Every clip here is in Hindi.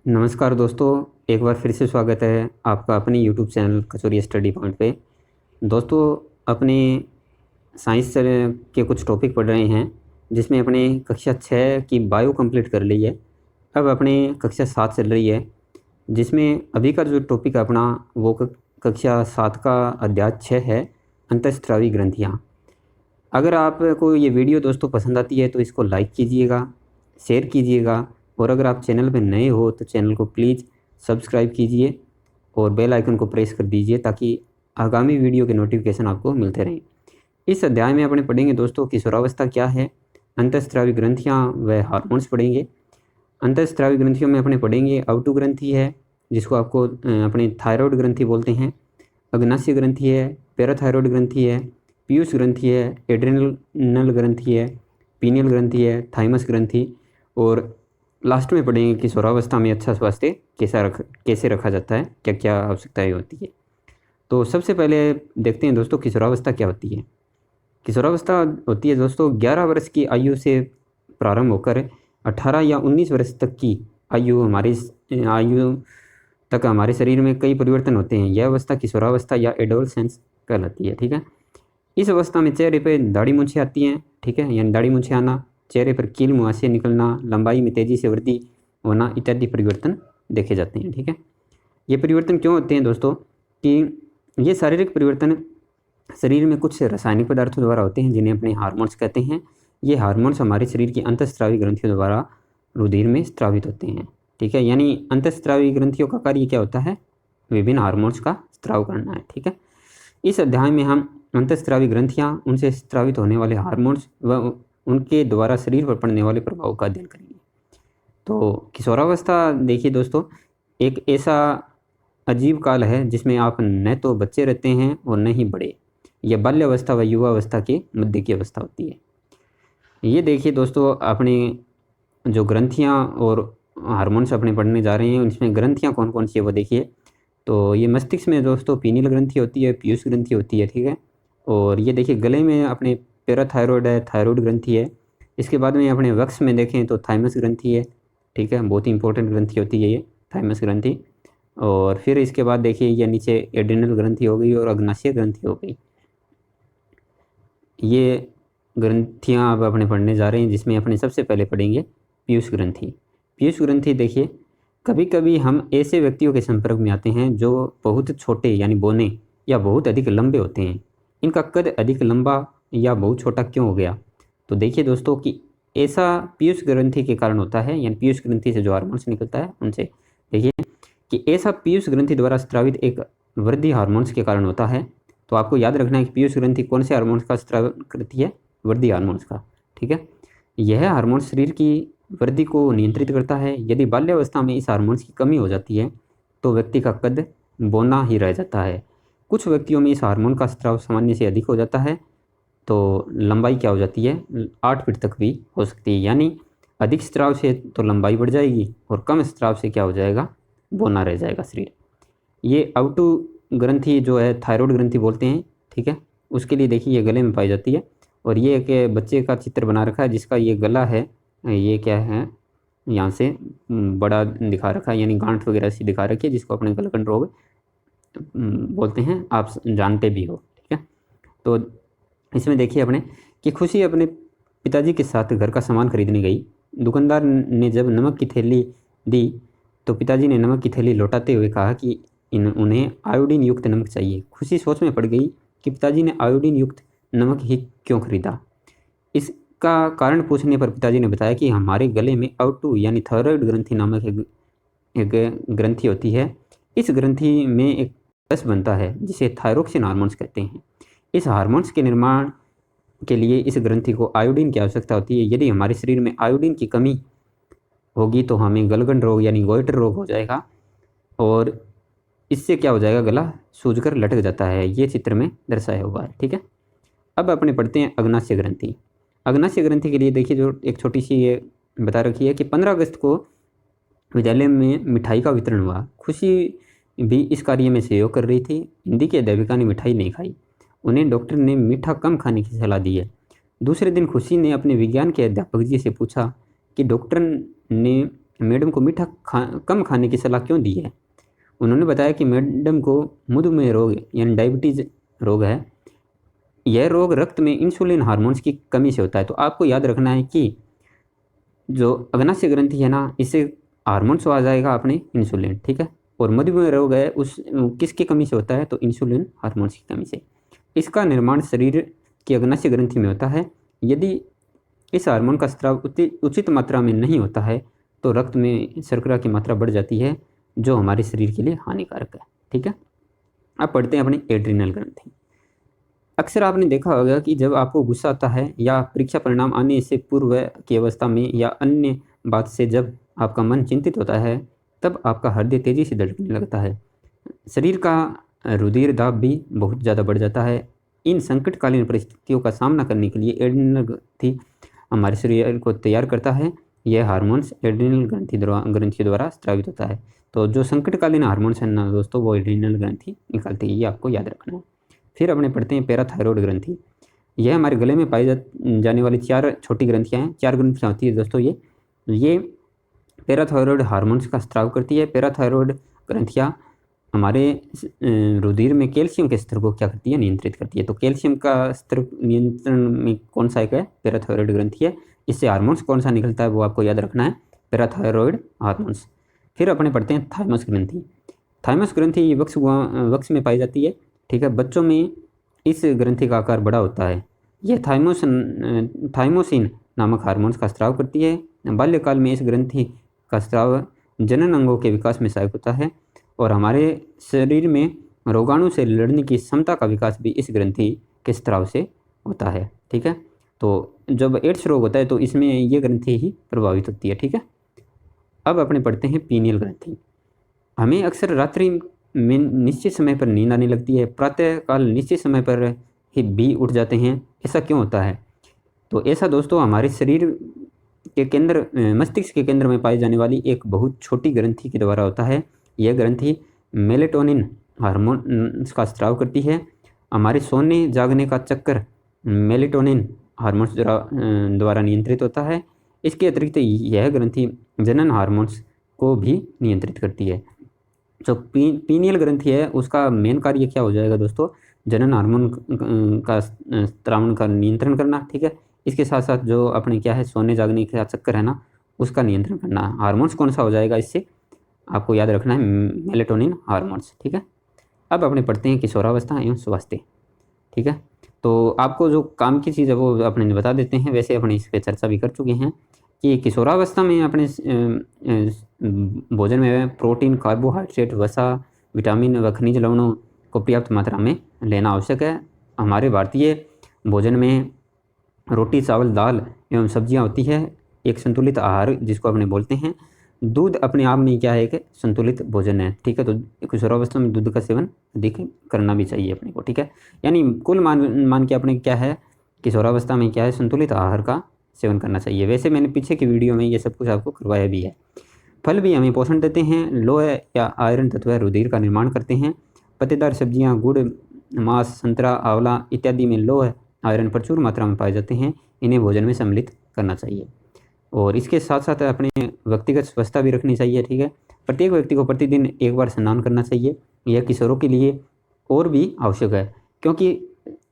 नमस्कार दोस्तों, एक बार फिर से स्वागत है आपका अपने यूट्यूब चैनल कचौरी स्टडी पॉइंट पे। दोस्तों, अपने साइंस से के कुछ टॉपिक पढ़ रहे हैं, जिसमें अपने कक्षा 6 की बायो कंप्लीट कर ली है। अब अपने कक्षा 7 चल रही है, जिसमें अभी का जो टॉपिक है अपना वो कक्षा 7 का अध्याय 6 है, अंतःस्रावी ग्रंथियाँ। अगर आपको ये वीडियो दोस्तों पसंद आती है तो इसको लाइक कीजिएगा, शेयर कीजिएगा और अगर आप चैनल पे नए हो तो चैनल को प्लीज़ सब्सक्राइब कीजिए और बेल आइकन को प्रेस कर दीजिए ताकि आगामी वीडियो के नोटिफिकेशन आपको मिलते रहें। इस अध्याय में अपने पढ़ेंगे दोस्तों किशोरावस्था क्या है, अंतःस्रावी ग्रंथियाँ व हार्मोन्स पढ़ेंगे। अंतःस्रावी ग्रंथियों में अपने पढ़ेंगे अवटु ग्रंथि है, जिसको आपको अपने थायराइड ग्रंथि बोलते हैं, अग्नाशय ग्रंथि है, पैराथायरॉयड ग्रंथि है, पीयूष ग्रंथि है, एड्रेनल ग्रंथि है, पीनियल ग्रंथि है, थाइमस ग्रंथि और लास्ट में पढ़ेंगे किशोरावस्था में अच्छा स्वास्थ्य कैसे रखा जाता है, क्या क्या आवश्यकताएं होती है। तो सबसे पहले देखते हैं दोस्तों किशोरावस्था क्या होती है। किशोरावस्था होती है दोस्तों 11 वर्ष की आयु से प्रारंभ होकर 18 या 19 वर्ष तक की आयु तक हमारे शरीर में कई परिवर्तन होते हैं। यह अवस्था किशोरावस्था या एडोलसेंस कहलाती है। ठीक है, इस अवस्था में चेहरे पे दाढ़ी मूंछें आती हैं। ठीक है, यानी दाढ़ी मूंछें आना, चेहरे पर कील मुहासे निकलना, लंबाई में तेजी से वृद्धि होना इत्यादि परिवर्तन देखे जाते हैं। ठीक है, ये परिवर्तन क्यों होते हैं दोस्तों कि ये शारीरिक परिवर्तन शरीर में कुछ रासायनिक पदार्थों द्वारा होते हैं जिन्हें अपने हार्मोन्स कहते हैं। ये हार्मोन्स हमारे शरीर की अंतःस्रावी ग्रंथियों द्वारा रुधिर में स्रावित होते हैं। ठीक है, यानी अंतःस्रावी ग्रंथियों का कार्य क्या होता है, विभिन्न हार्मोन्स का स्राव करना है। ठीक है, इस अध्याय में हम अंतःस्रावी ग्रंथियाँ, उनसे स्रावित होने वाले हार्मोन्स व उनके द्वारा शरीर पर पड़ने वाले प्रभाव का अध्ययन करेंगे। तो किशोरावस्था देखिए दोस्तों, एक ऐसा अजीब काल है जिसमें आप न तो बच्चे रहते हैं और न ही बड़े। यह बाल्यावस्था व युवावस्था के मध्य की अवस्था होती है। ये देखिए दोस्तों, अपने जो ग्रंथियाँ और हार्मोन्स अपने पढ़ने जा रहे हैं, इसमें ग्रंथियाँ कौन कौन सी है वो देखिए। तो ये मस्तिष्क में दोस्तों पीनियल ग्रंथि होती है, पीयूष ग्रंथि होती है। ठीक है, और ये देखिए गले में अपने पैराथायरॉयड है, थायरॉयड ग्रंथि है। इसके बाद में अपने वक्ष में देखें तो थाइमस ग्रंथि है। ठीक है, बहुत ही इंपॉर्टेंट ग्रंथि होती है ये थाइमस ग्रंथि। और फिर इसके बाद देखिए ये नीचे एड्रिनल ग्रंथि हो गई और अग्नाशय ग्रंथि हो गई। ये ग्रंथियाँ अब अपने पढ़ने जा रहे हैं, जिसमें अपने सबसे पहले पढ़ेंगे पीयूष ग्रंथि। पीयूष ग्रंथि देखिए, कभी कभी हम ऐसे व्यक्तियों के संपर्क में आते हैं जो बहुत छोटे यानी बौने या बहुत अधिक लंबे होते हैं। इनका कद अधिक लंबा या बहुत छोटा क्यों हो गया, तो देखिए दोस्तों कि ऐसा पीयूष ग्रंथि के कारण होता है, यानी पीयूष ग्रंथि से जो हार्मोन्स निकलता है उनसे। देखिए कि ऐसा पीयूष ग्रंथि द्वारा स्रावित एक वृद्धि हार्मोन्स के कारण होता है। तो आपको याद रखना है कि पीयूष ग्रंथि कौन से हार्मोन्स का स्राव करती है, वृद्धि हार्मोन्स का। ठीक है, यह हार्मोन शरीर की वृद्धि को नियंत्रित करता है। यदि बाल्यावस्था में इस हार्मोन्स की कमी हो जाती है तो व्यक्ति का कद बौना ही रह जाता है। कुछ व्यक्तियों में इस हार्मोन का स्राव सामान्य से अधिक हो जाता है तो लंबाई क्या हो जाती है, 8 फीट तक भी हो सकती है। यानी अधिक स्राव से तो लंबाई बढ़ जाएगी और कम स्राव से क्या हो जाएगा, बौना रह जाएगा शरीर। ये अवटु ग्रंथि जो है थायरॉयड ग्रंथि बोलते हैं। ठीक है, उसके लिए देखिए ये गले में पाई जाती है। और ये एक बच्चे का चित्र बना रखा है जिसका ये गला है, ये क्या है यहाँ से बड़ा दिखा रखा है, यानी गांठ वगैरह सी दिखा रखी है, जिसको अपने गलगंड रोग बोलते हैं, आप जानते भी हो। ठीक है, तो इसमें देखिए अपने कि खुशी अपने पिताजी के साथ घर का सामान खरीदने गई। दुकानदार ने जब नमक की थैली दी तो पिताजी ने नमक की थैली लौटाते हुए कहा कि उन्हें आयोडीन युक्त नमक चाहिए। खुशी सोच में पड़ गई कि पिताजी ने आयोडीन युक्त नमक ही क्यों खरीदा। इसका कारण पूछने पर पिताजी ने बताया कि हमारे गले में अवटु यानी थायरॉयड ग्रंथि नामक एक ग्रंथि होती है। इस ग्रंथि में एक रस बनता है जिसे थायरोक्सिन हार्मोन्स कहते हैं। इस हार्मोन्स के निर्माण के लिए इस ग्रंथि को आयोडीन की आवश्यकता होती है। यदि हमारे शरीर में आयोडीन की कमी होगी तो हमें गलगंड रोग यानी गोइटर रोग हो जाएगा और इससे क्या हो जाएगा, गला सूजकर लटक जाता है। ये चित्र में दर्शाया हुआ है। ठीक है, अब अपने पढ़ते हैं अग्नाशय ग्रंथि। अग्नाशय ग्रंथि के लिए देखिए जो एक छोटी सी ये बता रखी है कि 15 अगस्त को विद्यालय में मिठाई का वितरण हुआ। खुशी भी इस कार्य में सहयोग कर रही थी। हिंदी की अध्यापिका ने मिठाई नहीं खाई, उन्हें डॉक्टर ने मीठा कम खाने की सलाह दी है। दूसरे दिन खुशी ने अपने विज्ञान के अध्यापक जी से पूछा कि डॉक्टर ने मैडम को मीठा कम खाने की सलाह क्यों दी है? उन्होंने बताया कि मैडम को मधुमेह रोग यानी डायबिटीज़ रोग है। यह रोग रक्त में इंसुलिन हार्मोन्स की कमी से होता है। तो आपको याद रखना है कि जो अग्नाशय ग्रंथि है ना, इससे हार्मोन्स आ जाएगा अपने इंसुलिन, ठीक है। और मधुमेह रोग है उस किसकी कमी से होता है? तो इंसुलिन हार्मोन्स की कमी से। इसका निर्माण शरीर की अग्नाशय ग्रंथि में होता है। यदि इस हार्मोन का स्राव उचित मात्रा में नहीं होता है तो रक्त में शर्करा की मात्रा बढ़ जाती है, जो हमारे शरीर के लिए हानिकारक है, ठीक है। अब पढ़ते हैं अपनी एड्रिनल ग्रंथि। अक्सर आपने देखा होगा कि जब आपको गुस्सा आता है या परीक्षा परिणाम आने से पूर्व की अवस्था में या अन्य बात से जब आपका मन चिंतित होता है, तब आपका हृदय तेजी से धड़कने लगता है। शरीर का रुधिर दाब भी बहुत ज़्यादा बढ़ जाता है। इन संकटकालीन परिस्थितियों का सामना करने के लिए एड्रिनल ग्रंथि हमारे शरीर को तैयार करता है। यह हार्मोन्स एड्रिनल ग्रंथि द्वारा स्रावित होता है। तो जो संकटकालीन हार्मोन्स हैं ना दोस्तों, वो एड्रिनल ग्रंथि निकालती है, ये आपको याद रखना है। फिर अपने पढ़ते हैं पैराथायरॉयड ग्रंथि। यह हमारे गले में पाई जाने वाली 4 छोटी ग्रंथियाँ हैं। 4 ग्रंथियाँ होती है दोस्तों। ये पैराथायरॉयड हार्मोन्स का स्राव करती है। पैराथायरॉयड ग्रंथियाँ हमारे रुधिर में कैल्शियम के स्तर को क्या करती है? नियंत्रित करती है। तो कैल्शियम का स्तर नियंत्रण में कौन सा एक है? पैराथायरॉयड ग्रंथि है। इससे हार्मोन्स कौन सा निकलता है? वो आपको याद रखना है, पैराथायरॉयड हार्मोन्स। फिर अपने पढ़ते हैं थाइमस ग्रंथि। थाइमस ग्रंथि वक्ष में पाई जाती है, ठीक है। बच्चों में इस ग्रंथि का आकार बड़ा होता है। यह थाइमोसिन नामक हार्मोन्स का स्राव करती है। बाल्यकाल में इस ग्रंथि का स्राव जनन अंगों के विकास में सहायक होता है और हमारे शरीर में रोगाणु से लड़ने की क्षमता का विकास भी इस ग्रंथि के स्राव से होता है, ठीक है। तो जब एड्स रोग होता है तो इसमें ये ग्रंथि ही प्रभावित होती है, ठीक है। अब अपने पढ़ते हैं पीनियल ग्रंथि। हमें अक्सर रात्रि में निश्चित समय पर नींद आने लगती है, प्रातःकाल निश्चित समय पर ही भी उठ जाते हैं। ऐसा क्यों होता है? तो ऐसा दोस्तों हमारे शरीर के केंद्र मस्तिष्क के केंद्र में पाई जाने वाली एक बहुत छोटी ग्रंथि के द्वारा होता है। यह ग्रंथि मेलेटोनिन हार्मोन का स्राव करती है। हमारे सोने जागने का चक्कर मेलेटोनिन हार्मोन्स द्वारा नियंत्रित होता है। इसके अतिरिक्त यह ग्रंथि जनन हार्मोन्स को भी नियंत्रित करती है। जो पीनियल ग्रंथि है उसका मेन कार्य क्या हो जाएगा दोस्तों? जनन हार्मोन का स्रावण का नियंत्रण करना, ठीक है। इसके साथ साथ जो अपने क्या है सोने जागने का चक्कर है ना, उसका नियंत्रण करना। हार्मोन्स कौन सा हो जाएगा इससे? आपको याद रखना है मेलेटोनिन हार्मोन्स, ठीक है। अब अपने पढ़ते हैं किशोरावस्था एवं स्वास्थ्य, ठीक है। तो आपको जो काम की चीज़ है वो अपने बता देते हैं। वैसे अपने इस पर चर्चा भी कर चुके हैं कि किशोरावस्था में अपने भोजन में प्रोटीन, कार्बोहाइड्रेट, वसा, विटामिन व खनिज लवणों को पर्याप्त मात्रा में लेना आवश्यक है। हमारे भारतीय भोजन में रोटी, चावल, दाल एवं सब्जियां होती है, एक संतुलित आहार जिसको अपने बोलते हैं। दूध अपने आप में क्या है? एक संतुलित भोजन है, ठीक है। तो किशोरावस्था में दूध का सेवन अधिक करना भी चाहिए अपने को, ठीक है। यानी कुल मान के अपने क्या है किशोरावस्था में क्या है संतुलित आहार का सेवन करना चाहिए। वैसे मैंने पीछे की वीडियो में ये सब कुछ आपको करवाया भी है। फल भी हमें पोषण देते हैं, लोह या आयरन तत्व रुधिर का निर्माण करते हैं। पत्तेदार सब्जियां, गुड़, मांस, संतरा, आंवला इत्यादि में लोह आयरन प्रचुर मात्रा में पाए जाते हैं। इन्हें भोजन में सम्मिलित करना चाहिए और इसके साथ साथ अपने व्यक्तिगत स्वच्छता भी रखनी चाहिए, ठीक है। प्रत्येक व्यक्ति को प्रतिदिन एक बार स्नान करना चाहिए। यह किशोरों के लिए और भी आवश्यक है क्योंकि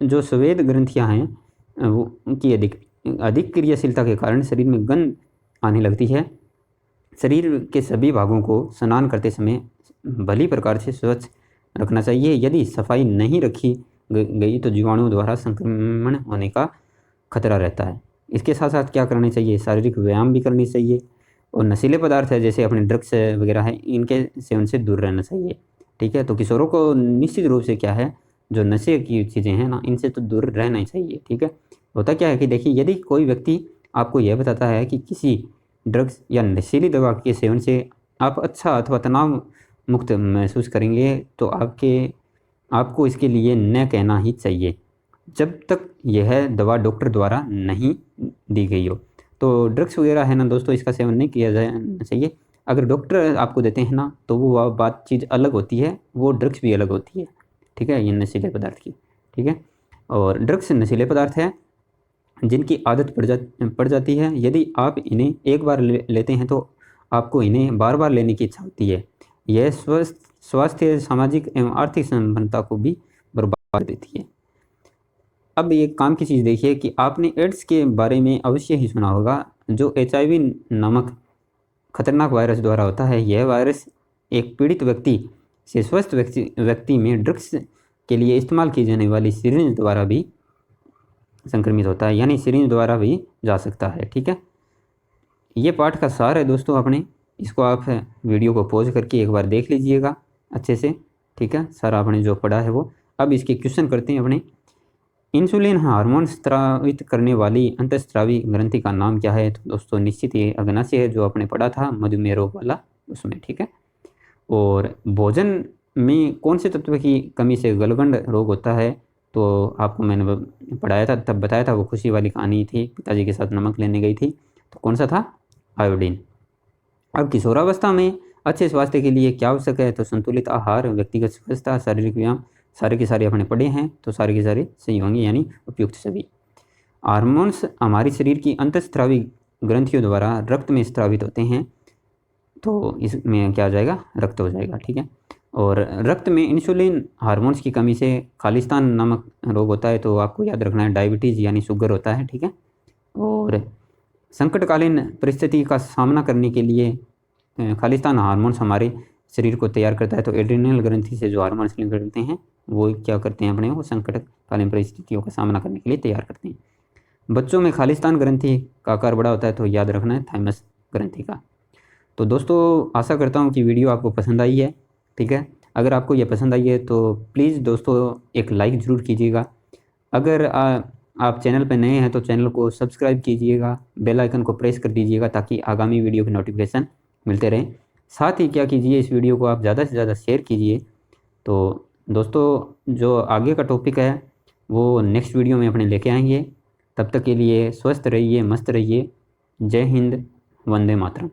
जो स्वेद ग्रंथियाँ हैं वो उनकी अधिक क्रियाशीलता के कारण शरीर में गंध आने लगती है। शरीर के सभी भागों को स्नान करते समय भली प्रकार से स्वच्छ रखना चाहिए। यदि सफाई नहीं रखी गई तो जीवाणुओं द्वारा संक्रमण होने का खतरा रहता है। इसके साथ साथ क्या करना चाहिए? शारीरिक व्यायाम भी करनी चाहिए और नशीले पदार्थ है जैसे अपने ड्रग्स वगैरह है इनके सेवन से दूर रहना चाहिए, ठीक है। तो किशोरों को निश्चित रूप से क्या है जो नशे की चीज़ें हैं ना इनसे तो दूर रहना ही चाहिए, ठीक है। होता क्या है कि देखिए यदि कोई व्यक्ति आपको यह बताता है कि किसी ड्रग्स या नशीली दवा के सेवन से आप अच्छा अथवा तनाव मुक्त महसूस करेंगे तो आपको इसके लिए न कहना ही चाहिए जब तक यह दवा डॉक्टर द्वारा नहीं दी गई हो। तो ड्रग्स वगैरह है ना दोस्तों, इसका सेवन नहीं किया जाना चाहिए। अगर डॉक्टर आपको देते हैं ना तो वो बात चीज़ अलग होती है, वो ड्रग्स भी अलग होती है, ठीक है। ये नशीले पदार्थ की, ठीक है। और ड्रग्स नशीले पदार्थ है जिनकी आदत पड़ जाती है। यदि आप इन्हें एक बार लेते हैं तो आपको इन्हें बार बार लेने की इच्छा होती है। यह स्वास्थ्य, सामाजिक एवं आर्थिक संपन्नता को भी बर्बाद कर देती है। अब एक काम की चीज़ देखिए कि आपने एड्स के बारे में अवश्य ही सुना होगा, जो HIV नामक खतरनाक वायरस द्वारा होता है। यह वायरस एक पीड़ित व्यक्ति से स्वस्थ व्यक्ति में ड्रग्स के लिए इस्तेमाल की जाने वाली सिरिंज द्वारा भी संक्रमित होता है, यानी सिरिंज द्वारा भी जा सकता है। ठीक है, ये पाठ का सार है दोस्तों अपने, इसको आप वीडियो को पॉज करके एक बार देख लीजिएगा अच्छे से। ठीक है, सारा आपने जो पढ़ा है वो। अब इसके क्वेश्चन करते हैं अपने। इंसुलिन हार्मोन स्रावित करने वाली अंतःस्रावी ग्रंथि का नाम क्या है? तो दोस्तों निश्चित ये अग्नाशय है, जो आपने पढ़ा था मधुमेह रोग वाला उसमें। ठीक है, और भोजन में कौन से तत्व की कमी से गलगंड रोग होता है? तो आपको मैंने पढ़ाया था, तब बताया था, वो खुशी वाली कहानी थी, पिताजी के साथ नमक लेने गई थी, तो कौन सा था? आयोडीन। अब किशोरावस्था में अच्छे स्वास्थ्य के लिए क्या आवश्यक है? तो संतुलित आहार, व्यक्तिगत स्वच्छता, शारीरिक व्यायाम, सारे के सारे अपने पढ़े हैं, तो सारे के सारे सही होंगे, यानी उपयुक्त सभी। हार्मोन्स हमारी शरीर की अंतःस्रावी ग्रंथियों द्वारा रक्त में स्रावित होते हैं, तो इसमें क्या आ जाएगा? रक्त हो जाएगा। ठीक है, और रक्त में इंसुलिन हार्मोन्स की कमी से खालिस्तान नामक रोग होता है, तो आपको याद रखना है डायबिटीज़ यानी शुगर होता है। ठीक है, और संकटकालीन परिस्थिति का सामना करने के लिए खालिस्तान हार्मोन्स हमारे शरीर को तैयार करता है, तो एड्रिनल ग्रंथि से जो हार्मोन्स निकलते हैं वो क्या करते हैं अपने, वो संकटकालीन परिस्थितियों का सामना करने के लिए तैयार करते हैं। बच्चों में खालिस्तान ग्रंथि का आकार बड़ा होता है, तो याद रखना है थाइमस ग्रंथि का। तो दोस्तों आशा करता हूँ कि वीडियो आपको पसंद आई है। ठीक है, अगर आपको ये पसंद आई है तो प्लीज़ दोस्तों एक लाइक ज़रूर कीजिएगा। अगर आप चैनल पर नए हैं तो चैनल को सब्सक्राइब कीजिएगा, बेल आइकन को प्रेस कर दीजिएगा, ताकि आगामी वीडियो की नोटिफिकेशन मिलते रहें। साथ ही क्या कीजिए, इस वीडियो को आप ज़्यादा से ज़्यादा शेयर कीजिए। तो दोस्तों जो आगे का टॉपिक है वो नेक्स्ट वीडियो में अपने लेके आएंगे। तब तक के लिए स्वस्थ रहिए, मस्त रहिए। जय हिंद, वंदे मातरम।